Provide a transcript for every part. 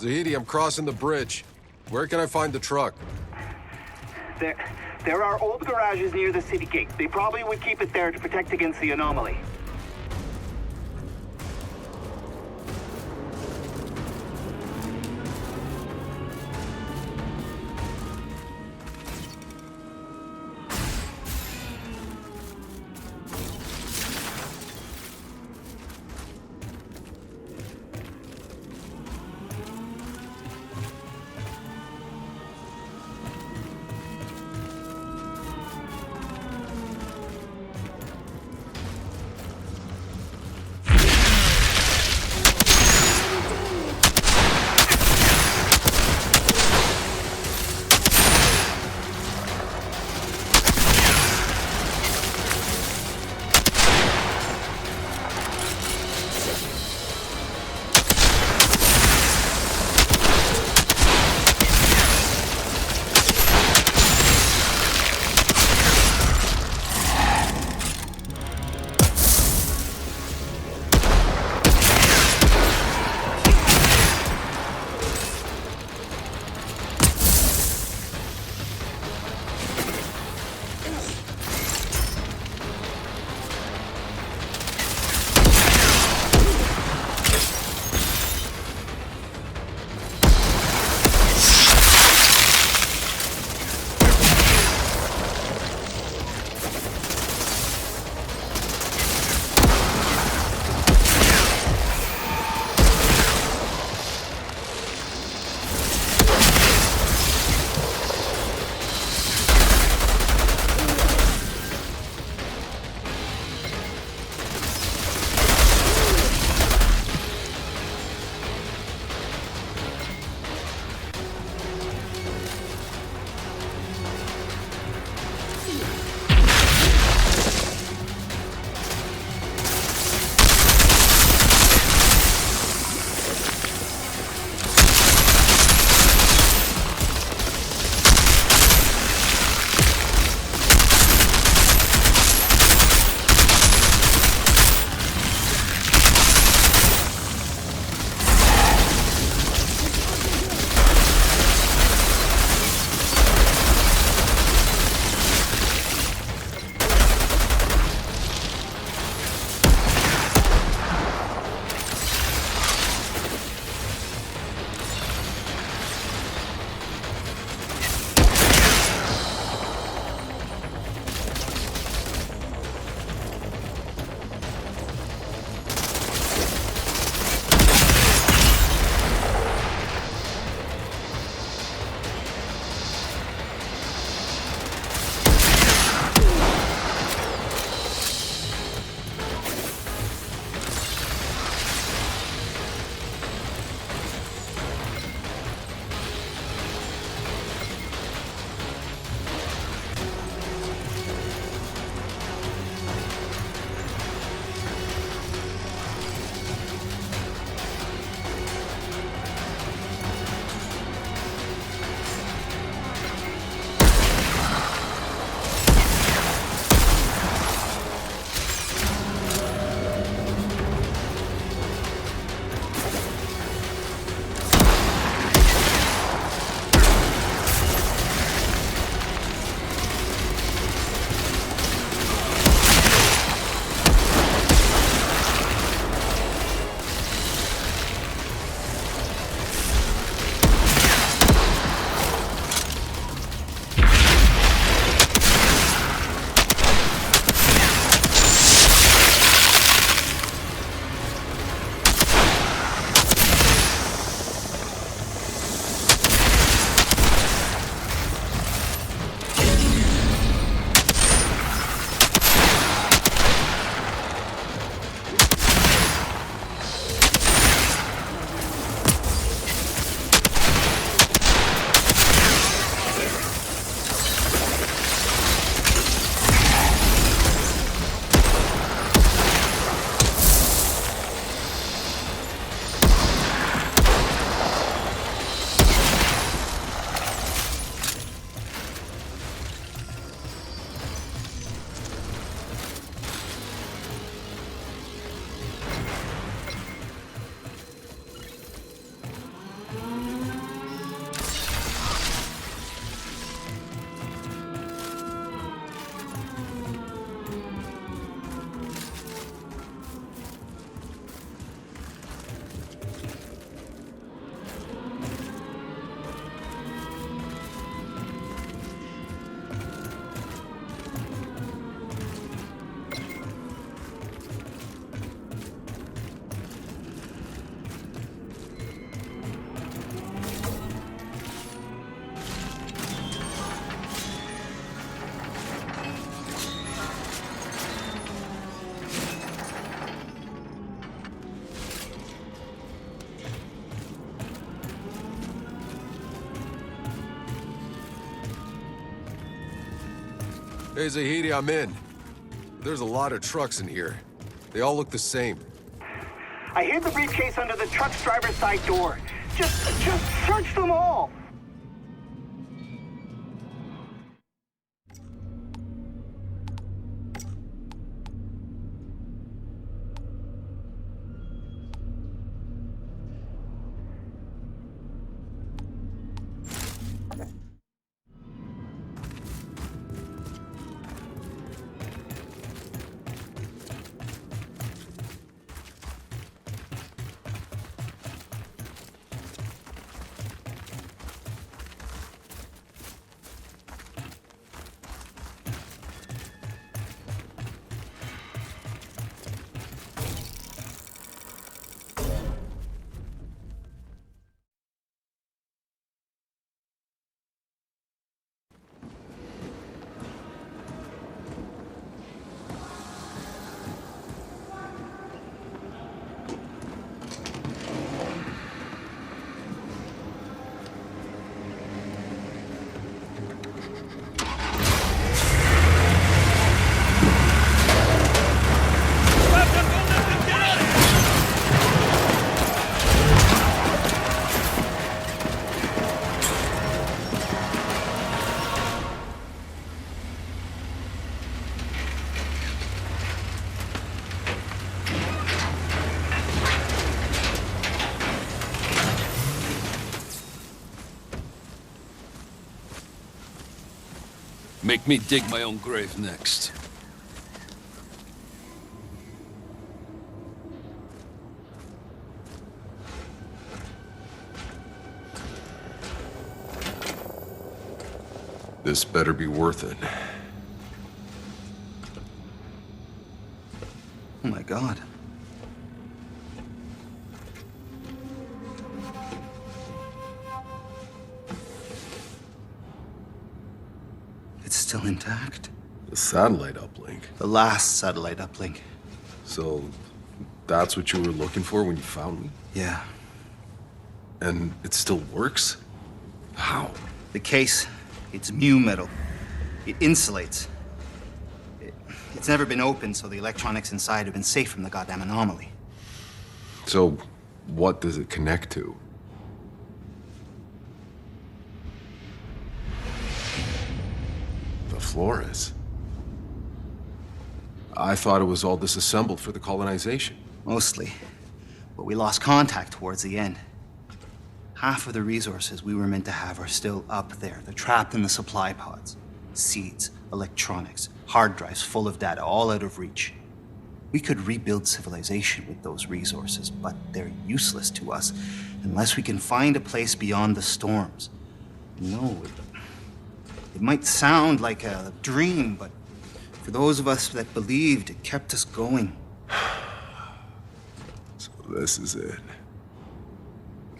Zahidi, I'm crossing the bridge. Where can I find the truck? There are old garages near the city gate. They probably would keep it there to protect against the anomaly. Hey, Zahidi, I'm in. There's a lot of trucks in here. They all look the same. I hid the briefcase under the truck's driver's side door. Just search them all. Make me dig my own grave next. This better be worth it. Oh my God. It's still intact. The satellite uplink. The last satellite uplink. So, that's what you were looking for when you found me? Yeah. And it still works? How? The case, it's mu metal. It insulates. It's never been opened, so the electronics inside have been safe from the goddamn anomaly. So, what does it connect to? The Flores. I thought it was all disassembled for the colonization. Mostly. But we lost contact towards the end. Half of the resources we were meant to have are still up there. They're trapped in the supply pods. Seeds, electronics, hard drives full of data, all out of reach. We could rebuild civilization with those resources, but they're useless to us unless we can find a place beyond the storms. No, it might sound like a dream, but for those of us that believed, it kept us going. So this is it.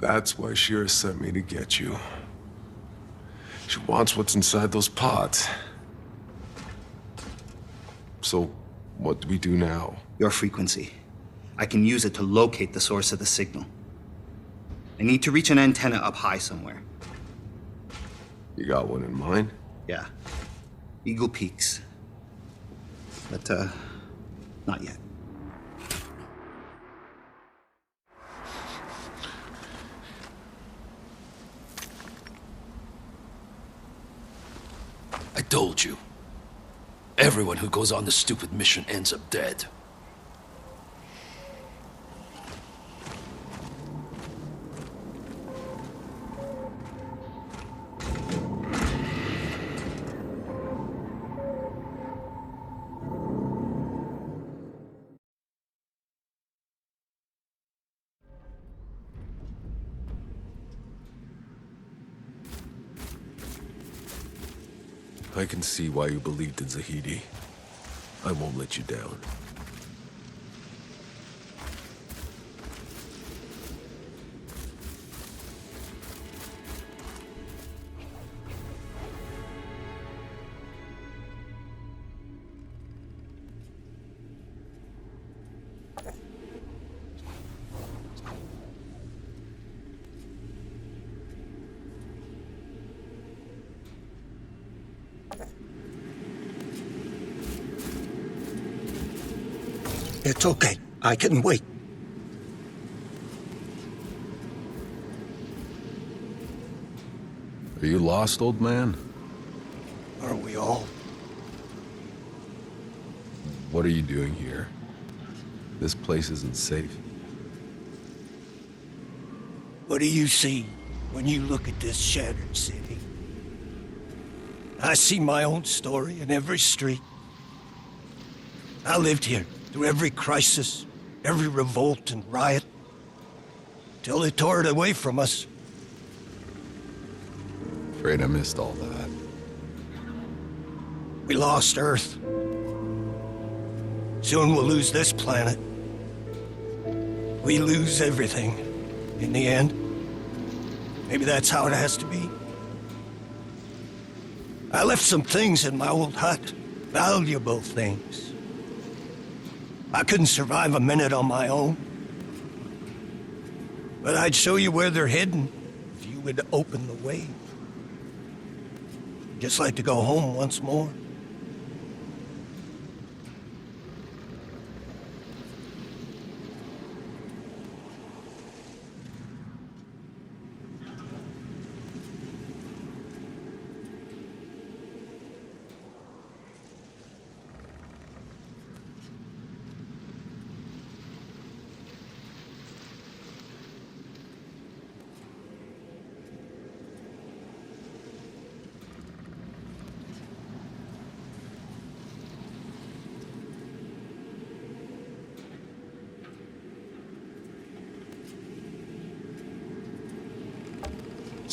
That's why Shira sent me to get you. She wants what's inside those pods. So, what do we do now? Your frequency. I can use it to locate the source of the signal. I need to reach an antenna up high somewhere. You got one in mind? Yeah. Eagle Peaks. But, not yet. I told you. Everyone who goes on this stupid mission ends up dead. I can see why you believed in Zahidi. I won't let you down. It's okay. I can wait. Are you lost, old man? Are we all? What are you doing here? This place isn't safe. What do you see when you look at this shattered city? I see my own story in every street. I lived here through every crisis, every revolt and riot, till they tore it away from us. Afraid I missed all that. We lost Earth. Soon we'll lose this planet. We lose everything in the end. Maybe that's how it has to be. I left some things in my old hut, valuable things. I couldn't survive a minute on my own. But I'd show you where they're hidden if you would open the way. Just like to go home once more.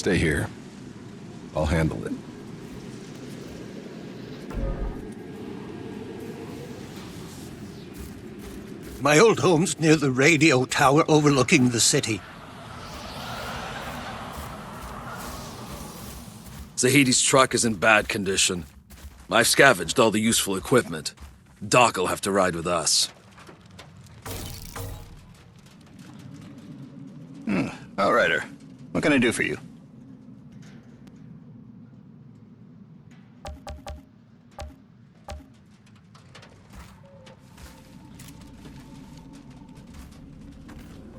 Stay here. I'll handle it. My old home's near the radio tower overlooking the city. Zahidi's truck is in bad condition. I've scavenged all the useful equipment. Doc'll have to ride with us. Outrider, what can I do for you?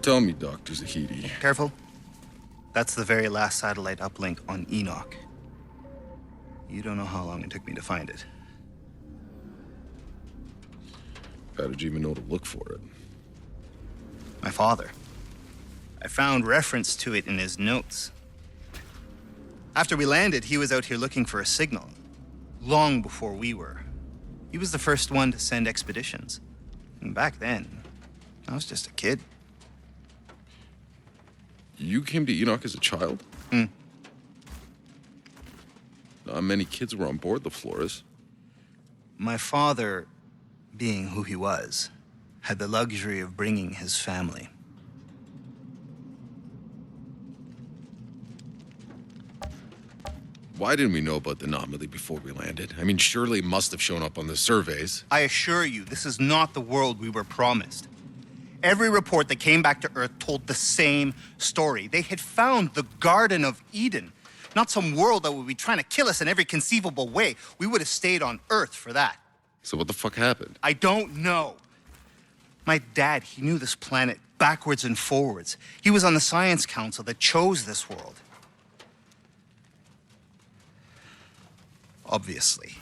Tell me, Dr. Zahidi. Careful. That's the very last satellite uplink on Enoch. You don't know how long it took me to find it. How did you even know to look for it? My father. I found reference to it in his notes. After we landed, he was out here looking for a signal. Long before we were. He was the first one to send expeditions. And back then, I was just a kid. You came to Enoch as a child? Hmm. Not many kids were on board the Flores. My father, being who he was, had the luxury of bringing his family. Why didn't we know about the anomaly before we landed? I mean, surely it must have shown up on the surveys. I assure you, this is not the world we were promised. Every report that came back to Earth told the same story. They had found the Garden of Eden, not some world that would be trying to kill us in every conceivable way. We would have stayed on Earth for that. So what the fuck happened? I don't know. My dad, he knew this planet backwards and forwards. He was on the Science Council that chose this world. Obviously,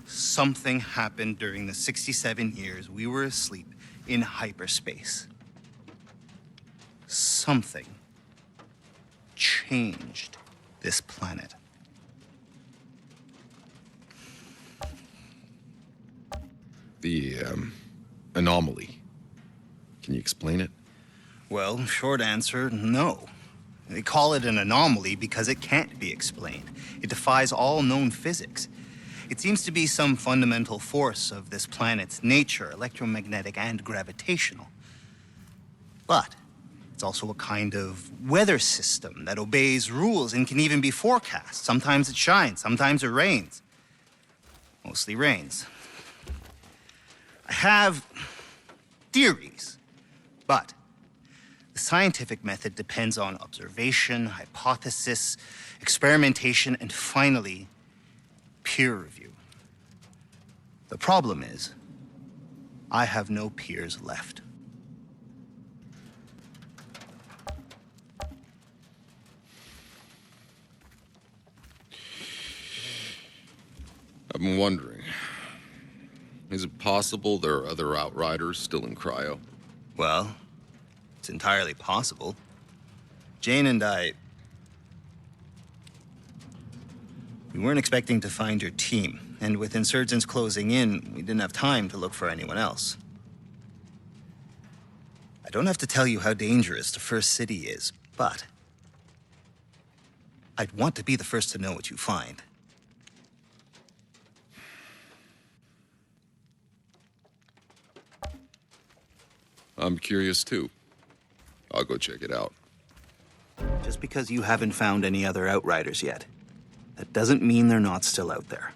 something happened during the 67 years we were asleep in hyperspace. Something changed this planet. The, anomaly. Can you explain it? Well, short answer, no. They call it an anomaly because it can't be explained. It defies all known physics. It seems to be some fundamental force of this planet's nature, electromagnetic and gravitational. But it's also a kind of weather system that obeys rules and can even be forecast. Sometimes it shines, sometimes it rains. Mostly rains. I have theories, but the scientific method depends on observation, hypothesis, experimentation, and finally, peer review. The problem is, I have no peers left. I've been wondering, is it possible there are other Outriders still in cryo? Well, it's entirely possible. Jane and we weren't expecting to find your team, and with insurgents closing in, we didn't have time to look for anyone else. I don't have to tell you how dangerous the First City is, but I'd want to be the first to know what you find. I'm curious too. I'll go check it out. Just because you haven't found any other Outriders yet, that doesn't mean they're not still out there.